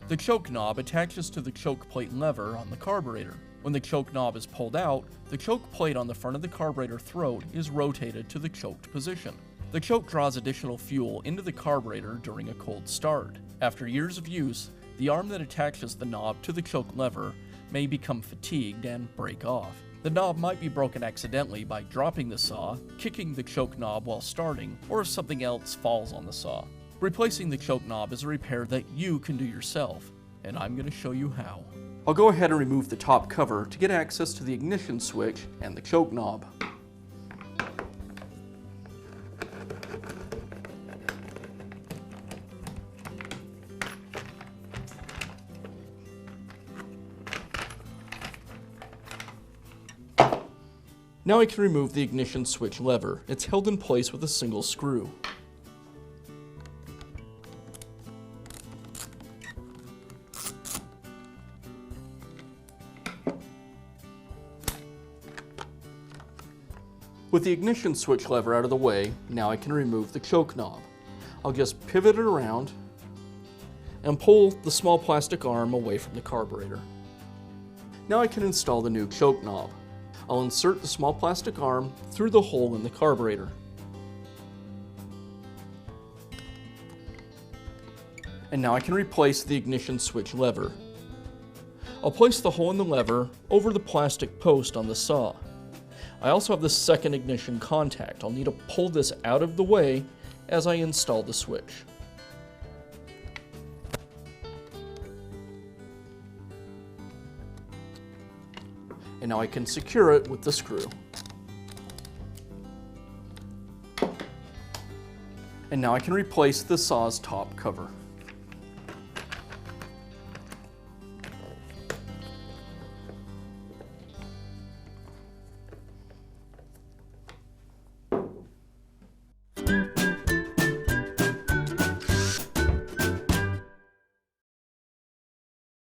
The choke knob attaches to the choke plate lever on the carburetor. When the choke knob is pulled out, the choke plate on the front of the carburetor throat is rotated to the choked position. The choke draws additional fuel into the carburetor during a cold start. After years of use, the arm that attaches the knob to the choke lever may become fatigued and break off. The knob might be broken accidentally by dropping the saw, kicking the choke knob while starting, or if something else falls on the saw. Replacing the choke knob is a repair that you can do yourself, and I'm going to show you how. I'll go ahead and remove the top cover to get access to the ignition switch and the choke knob. Now I can remove the ignition switch lever. It's held in place with a single screw. With the ignition switch lever out of the way, now I can remove the choke knob. I'll just pivot it around and pull the small plastic arm away from the carburetor. Now I can install the new choke knob. I'll insert the small plastic arm through the hole in the carburetor. And now I can replace the ignition switch lever. I'll place the hole in the lever over the plastic post on the saw. I also have the second ignition contact. I'll need to pull this out of the way as I install the switch. And now I can secure it with the screw. And now I can replace the saw's top cover.